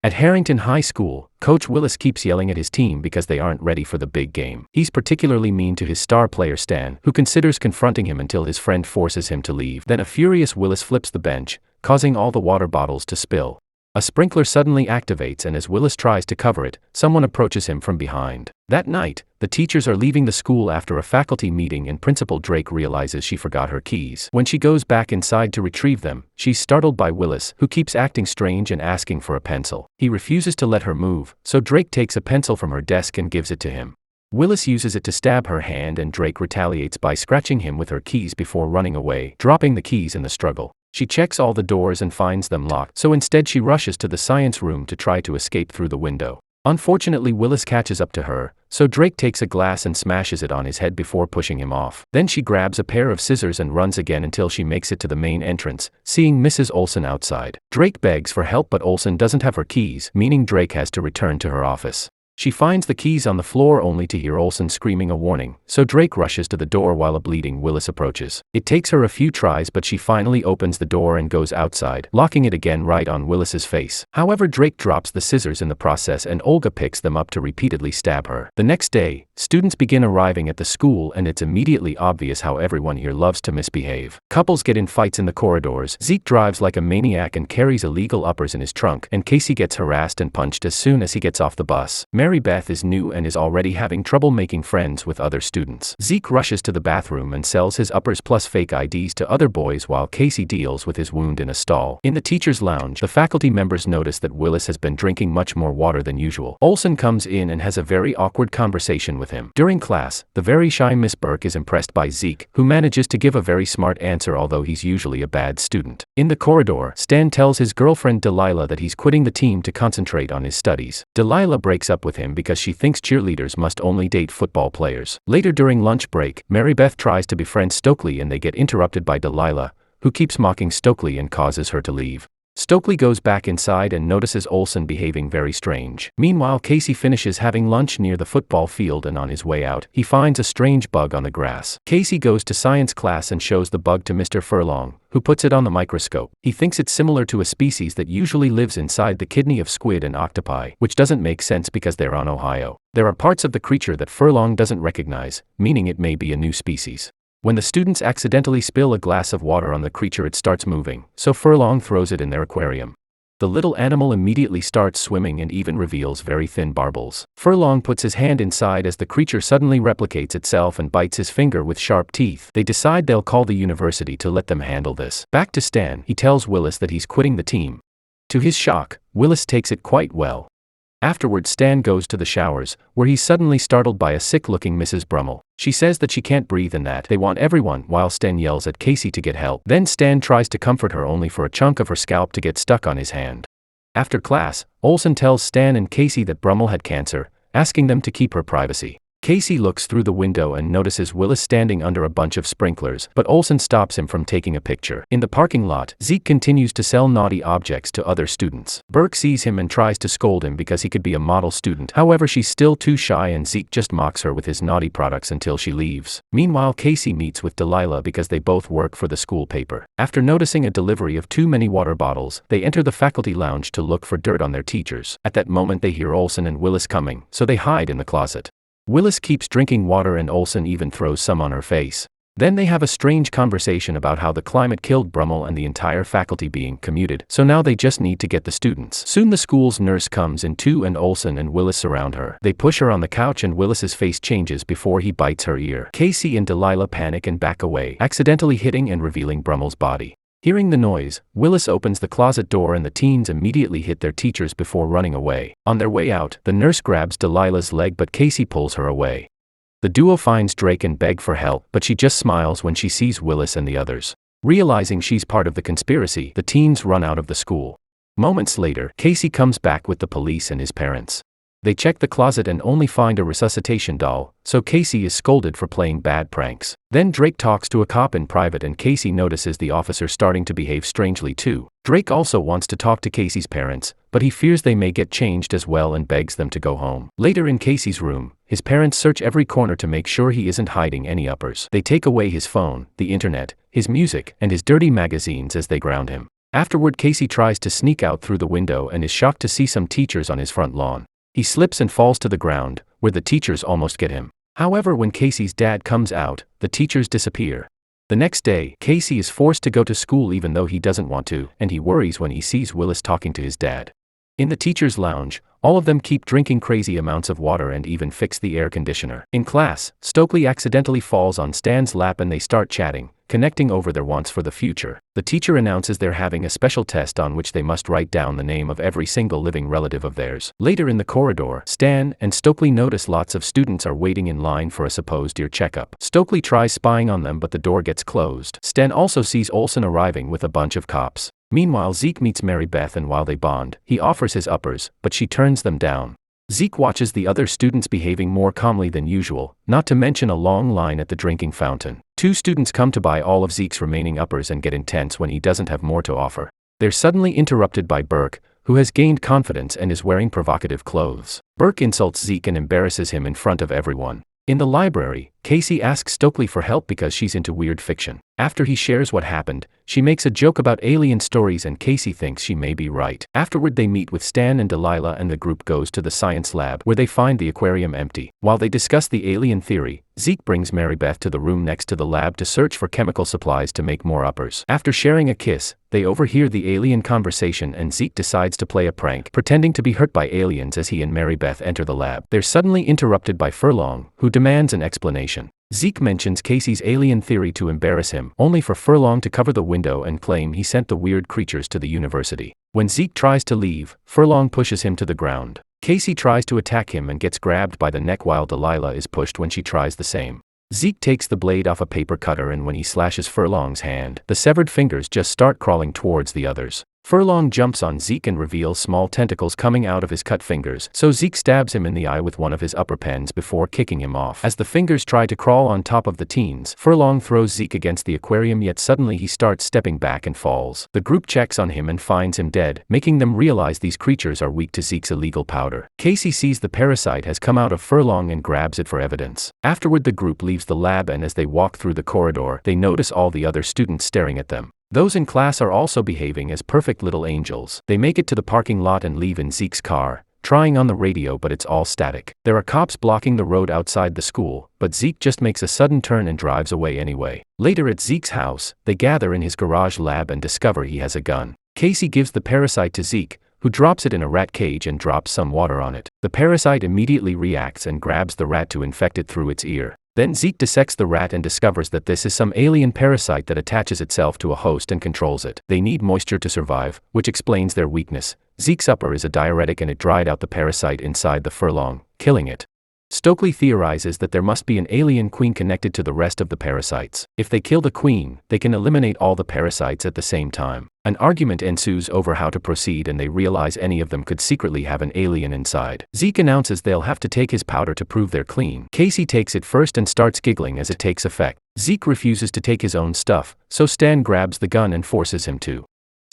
At Harrington High School, Coach Willis keeps yelling at his team because they aren't ready for the big game. He's particularly mean to his star player Stan, who considers confronting him until his friend forces him to leave. Then a furious Willis flips the bench, causing all the water bottles to spill. A sprinkler suddenly activates, and as Willis tries to cover it, someone approaches him from behind. That night, the teachers are leaving the school after a faculty meeting and Principal Drake realizes she forgot her keys. When she goes back inside to retrieve them, she's startled by Willis, who keeps acting strange and asking for a pencil. He refuses to let her move, so Drake takes a pencil from her desk and gives it to him. Willis uses it to stab her hand, and Drake retaliates by scratching him with her keys before running away, dropping the keys in the struggle. She checks all the doors and finds them locked, so instead she rushes to the science room to try to escape through the window. Unfortunately, Willis catches up to her, so Drake takes a glass and smashes it on his head before pushing him off. Then she grabs a pair of scissors and runs again until she makes it to the main entrance, seeing Mrs. Olsen outside. Drake begs for help, but Olsen doesn't have her keys, meaning Drake has to return to her office. She finds the keys on the floor only to hear Olsen screaming a warning, so Drake rushes to the door while a bleeding Willis approaches. It takes her a few tries, but she finally opens the door and goes outside, locking it again right on Willis's face. However, Drake drops the scissors in the process and Olga picks them up to repeatedly stab her. The next day, students begin arriving at the school, and it's immediately obvious how everyone here loves to misbehave. Couples get in fights in the corridors, Zeke drives like a maniac and carries illegal uppers in his trunk, and Casey gets harassed and punched as soon as he gets off the bus. Mary Beth is new and is already having trouble making friends with other students. Zeke rushes to the bathroom and sells his uppers plus fake IDs to other boys while Casey deals with his wound in a stall. In the teacher's lounge, the faculty members notice that Willis has been drinking much more water than usual. Olsen comes in and has a very awkward conversation with him. During class, the very shy Miss Burke is impressed by Zeke, who manages to give a very smart answer although he's usually a bad student. In the corridor, Stan tells his girlfriend Delilah that he's quitting the team to concentrate on his studies. Delilah breaks up with him because she thinks cheerleaders must only date football players. Later during lunch break, Mary Beth tries to befriend Stokely and they get interrupted by Delilah, who keeps mocking Stokely and causes her to leave. Stokely goes back inside and notices Olsen behaving very strange. Meanwhile, Casey finishes having lunch near the football field, and on his way out, he finds a strange bug on the grass. Casey goes to science class and shows the bug to Mr. Furlong, who puts it on the microscope. He thinks it's similar to a species that usually lives inside the kidney of squid and octopi, which doesn't make sense because they're on Ohio. There are parts of the creature that Furlong doesn't recognize, meaning it may be a new species. When the students accidentally spill a glass of water on the creature, it starts moving, so Furlong throws it in their aquarium. The little animal immediately starts swimming and even reveals very thin barbels. Furlong puts his hand inside as the creature suddenly replicates itself and bites his finger with sharp teeth. They decide they'll call the university to let them handle this. Back to Stan, he tells Willis that he's quitting the team. To his shock, Willis takes it quite well. Afterwards, Stan goes to the showers, where he's suddenly startled by a sick-looking Mrs. Brummel. She says that she can't breathe and that they want everyone, while Stan yells at Casey to get help. Then Stan tries to comfort her only for a chunk of her scalp to get stuck on his hand. After class, Olsen tells Stan and Casey that Brummel had cancer, asking them to keep her privacy. Casey looks through the window and notices Willis standing under a bunch of sprinklers, but Olsen stops him from taking a picture. In the parking lot, Zeke continues to sell naughty objects to other students. Burke sees him and tries to scold him because he could be a model student. However, she's still too shy and Zeke just mocks her with his naughty products until she leaves. Meanwhile, Casey meets with Delilah because they both work for the school paper. After noticing a delivery of too many water bottles, they enter the faculty lounge to look for dirt on their teachers. At that moment, they hear Olsen and Willis coming, so they hide in the closet. Willis keeps drinking water and Olsen even throws some on her face. Then they have a strange conversation about how the climate killed Brummel and the entire faculty being commuted, so now they just need to get the students. Soon the school's nurse comes in too and Olsen and Willis surround her. They push her on the couch and Willis's face changes before he bites her ear. Casey and Delilah panic and back away, accidentally hitting and revealing Brummel's body. Hearing the noise, Willis opens the closet door and the teens immediately hit their teachers before running away. On their way out, the nurse grabs Delilah's leg but Casey pulls her away. The duo finds Drake and beg for help, but she just smiles when she sees Willis and the others. Realizing she's part of the conspiracy, the teens run out of the school. Moments later, Casey comes back with the police and his parents. They check the closet and only find a resuscitation doll, so Casey is scolded for playing bad pranks. Then Drake talks to a cop in private and Casey notices the officer starting to behave strangely too. Drake also wants to talk to Casey's parents, but he fears they may get changed as well and begs them to go home. Later in Casey's room, his parents search every corner to make sure he isn't hiding any uppers. They take away his phone, the internet, his music, and his dirty magazines as they ground him. Afterward, Casey tries to sneak out through the window and is shocked to see some teachers on his front lawn. He slips and falls to the ground, where the teachers almost get him. However, when Casey's dad comes out, the teachers disappear. The next day, Casey is forced to go to school even though he doesn't want to, and he worries when he sees Willis talking to his dad. In the teacher's lounge, all of them keep drinking crazy amounts of water and even fix the air conditioner. In class, Stokely accidentally falls on Stan's lap and they start chatting, connecting over their wants for the future. The teacher announces they're having a special test on which they must write down the name of every single living relative of theirs. Later in the corridor, Stan and Stokely notice lots of students are waiting in line for a supposed ear checkup. Stokely tries spying on them, but the door gets closed. Stan also sees Olsen arriving with a bunch of cops. Meanwhile, Zeke meets Mary Beth, and while they bond, he offers his uppers, but she turns them down. Zeke watches the other students behaving more calmly than usual, not to mention a long line at the drinking fountain. 2 students come to buy all of Zeke's remaining uppers and get intense when he doesn't have more to offer. They're suddenly interrupted by Burke, who has gained confidence and is wearing provocative clothes. Burke insults Zeke and embarrasses him in front of everyone. In the library, Casey asks Stokely for help because she's into weird fiction. After he shares what happened, she makes a joke about alien stories and Casey thinks she may be right. Afterward, they meet with Stan and Delilah and the group goes to the science lab where they find the aquarium empty. While they discuss the alien theory, Zeke brings Mary Beth to the room next to the lab to search for chemical supplies to make more uppers. After sharing a kiss, they overhear the alien conversation and Zeke decides to play a prank, pretending to be hurt by aliens as he and Mary Beth enter the lab. They're suddenly interrupted by Furlong, who demands an explanation. Zeke mentions Casey's alien theory to embarrass him, only for Furlong to cover the window and claim he sent the weird creatures to the university. When Zeke tries to leave, Furlong pushes him to the ground. Casey tries to attack him and gets grabbed by the neck while Delilah is pushed when she tries the same. Zeke takes the blade off a paper cutter and when he slashes Furlong's hand, the severed fingers just start crawling towards the others. Furlong jumps on Zeke and reveals small tentacles coming out of his cut fingers, so Zeke stabs him in the eye with one of his upper pens before kicking him off. As the fingers try to crawl on top of the teens, Furlong throws Zeke against the aquarium, yet suddenly he starts stepping back and falls. The group checks on him and finds him dead, making them realize these creatures are weak to Zeke's illegal powder. Casey sees the parasite has come out of Furlong and grabs it for evidence. Afterward, the group leaves the lab and as they walk through the corridor, they notice all the other students staring at them. Those in class are also behaving as perfect little angels. They make it to the parking lot and leave in Zeke's car, trying on the radio but it's all static. There are cops blocking the road outside the school, but Zeke just makes a sudden turn and drives away anyway. Later at Zeke's house, they gather in his garage lab and discover he has a gun. Casey gives the parasite to Zeke, who drops it in a rat cage and drops some water on it. The parasite immediately reacts and grabs the rat to infect it through its ear. Then Zeke dissects the rat and discovers that this is some alien parasite that attaches itself to a host and controls it. They need moisture to survive, which explains their weakness. Zeke's upper is a diuretic and it dried out the parasite inside the Furlong, killing it. Stokely theorizes that there must be an alien queen connected to the rest of the parasites. If they kill the queen, they can eliminate all the parasites at the same time. An argument ensues over how to proceed and they realize any of them could secretly have an alien inside. Zeke announces they'll have to take his powder to prove they're clean. Casey takes it first and starts giggling as it takes effect. Zeke refuses to take his own stuff, so Stan grabs the gun and forces him to.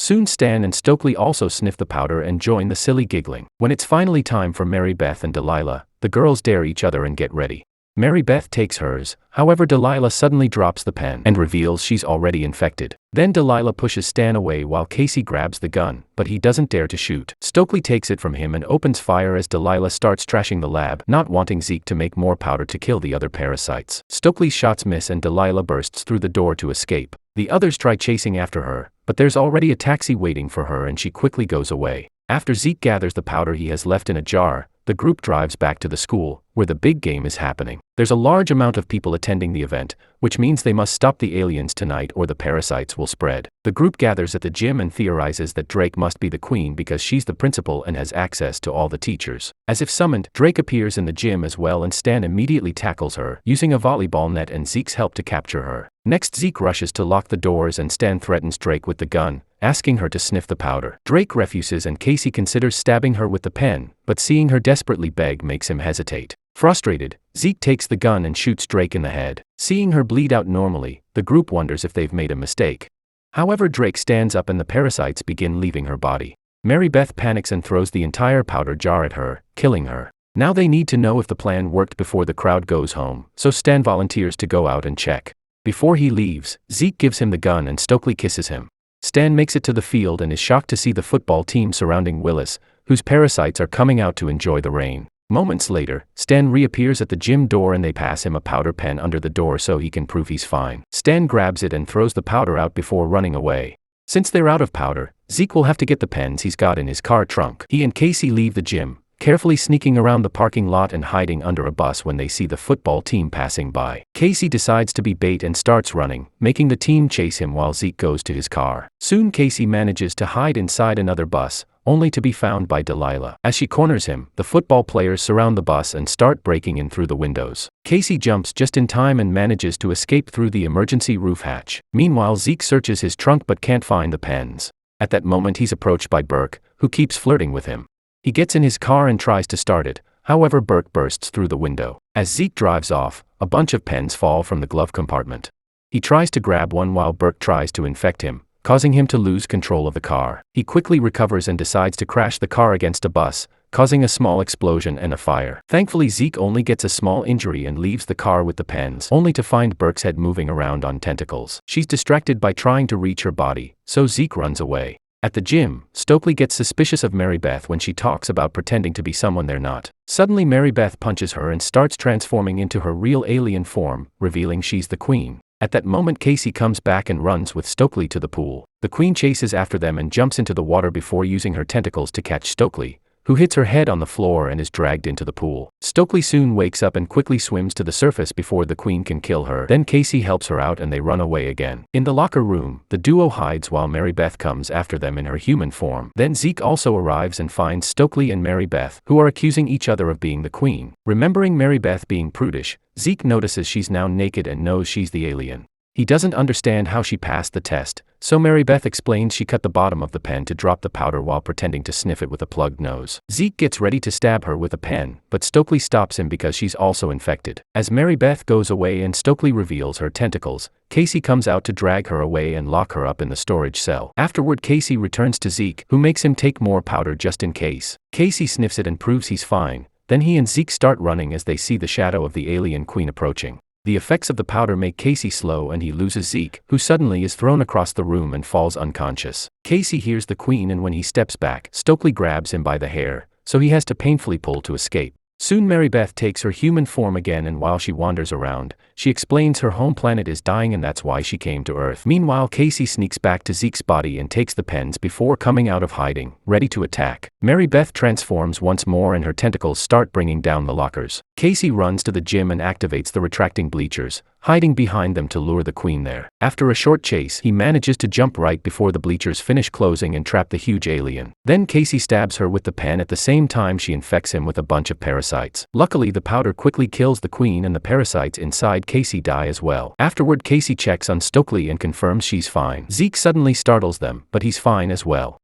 Soon Stan and Stokely also sniff the powder and join the silly giggling. When it's finally time for Mary Beth and Delilah, the girls dare each other and get ready. Mary Beth takes hers, however Delilah suddenly drops the pen and reveals she's already infected. Then Delilah pushes Stan away while Casey grabs the gun, but he doesn't dare to shoot. Stokely takes it from him and opens fire as Delilah starts trashing the lab, not wanting Zeke to make more powder to kill the other parasites. Stokely's shots miss and Delilah bursts through the door to escape. The others try chasing after her, but there's already a taxi waiting for her and she quickly goes away. After Zeke gathers the powder he has left in a jar, the group drives back to the school, where the big game is happening. There's a large amount of people attending the event, which means they must stop the aliens tonight or the parasites will spread. The group gathers at the gym and theorizes that Drake must be the queen because she's the principal and has access to all the teachers. As if summoned, Drake appears in the gym as well and Stan immediately tackles her, using a volleyball net and Zeke's help to capture her. Next, Zeke rushes to lock the doors and Stan threatens Drake with the gun, asking her to sniff the powder. Drake refuses and Casey considers stabbing her with the pen, but seeing her desperately beg makes him hesitate. Frustrated, Zeke takes the gun and shoots Drake in the head. Seeing her bleed out normally, the group wonders if they've made a mistake. However, Drake stands up and the parasites begin leaving her body. Mary Beth panics and throws the entire powder jar at her, killing her. Now they need to know if the plan worked before the crowd goes home, so Stan volunteers to go out and check. Before he leaves, Zeke gives him the gun and Stokely kisses him. Stan makes it to the field and is shocked to see the football team surrounding Willis, whose parasites are coming out to enjoy the rain. Moments later, Stan reappears at the gym door and they pass him a powder pen under the door so he can prove he's fine. Stan grabs it and throws the powder out before running away. Since they're out of powder, Zeke will have to get the pens he's got in his car trunk. He and Casey leave the gym, carefully sneaking around the parking lot and hiding under a bus when they see the football team passing by. Casey decides to be bait and starts running, making the team chase him while Zeke goes to his car. Soon Casey manages to hide inside another bus, only to be found by Delilah. As she corners him, the football players surround the bus and start breaking in through the windows. Casey jumps just in time and manages to escape through the emergency roof hatch. Meanwhile, Zeke searches his trunk but can't find the pens. At that moment he's approached by Burke, who keeps flirting with him. He gets in his car and tries to start it, however Burke bursts through the window. As Zeke drives off, a bunch of pens fall from the glove compartment. He tries to grab one while Burke tries to infect him, causing him to lose control of the car. He quickly recovers and decides to crash the car against a bus, causing a small explosion and a fire. Thankfully Zeke only gets a small injury and leaves the car with the pens, only to find Burke's head moving around on tentacles. She's distracted by trying to reach her body, so Zeke runs away. At the gym, Stokely gets suspicious of Mary Beth when she talks about pretending to be someone they're not. Suddenly Mary Beth punches her and starts transforming into her real alien form, revealing she's the Queen. At that moment Casey comes back and runs with Stokely to the pool. The Queen chases after them and jumps into the water before using her tentacles to catch Stokely, who hits her head on the floor and is dragged into the pool. Stokely soon wakes up and quickly swims to the surface before the Queen can kill her. Then Casey helps her out and they run away again. In the locker room, the duo hides while Mary Beth comes after them in her human form. Then Zeke also arrives and finds Stokely and Mary Beth, who are accusing each other of being the Queen. Remembering Mary Beth being prudish, Zeke notices she's now naked and knows she's the alien. He doesn't understand how she passed the test, so Mary Beth explains she cut the bottom of the pen to drop the powder while pretending to sniff it with a plugged nose. Zeke gets ready to stab her with a pen, but Stokely stops him because she's also infected. As Mary Beth goes away and Stokely reveals her tentacles, Casey comes out to drag her away and lock her up in the storage cell. Afterward Casey returns to Zeke, who makes him take more powder just in case. Casey sniffs it and proves he's fine. Then he and Zeke start running as they see the shadow of the alien Queen approaching. The effects of the powder make Casey slow and he loses Zeke, who suddenly is thrown across the room and falls unconscious. Casey hears the Queen and when he steps back, Stokely grabs him by the hair, so he has to painfully pull to escape. Soon Mary Beth takes her human form again and while she wanders around, she explains her home planet is dying and that's why she came to Earth. Meanwhile Casey sneaks back to Zeke's body and takes the pens before coming out of hiding, ready to attack. Mary Beth transforms once more and her tentacles start bringing down the lockers. Casey runs to the gym and activates the retracting bleachers, hiding behind them to lure the Queen there. After a short chase, he manages to jump right before the bleachers finish closing and trap the huge alien. Then Casey stabs her with the pen at the same time she infects him with a bunch of parasites. Luckily the powder quickly kills the Queen and the parasites inside Casey die as well. Afterward Casey checks on Stokely and confirms she's fine. Zeke suddenly startles them, but he's fine as well.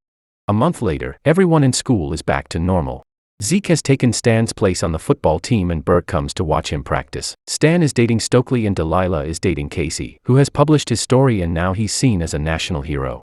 A month later, everyone in school is back to normal. Zeke has taken Stan's place on the football team and Burke comes to watch him practice. Stan is dating Stokely and Delilah is dating Casey, who has published his story and now he's seen as a national hero.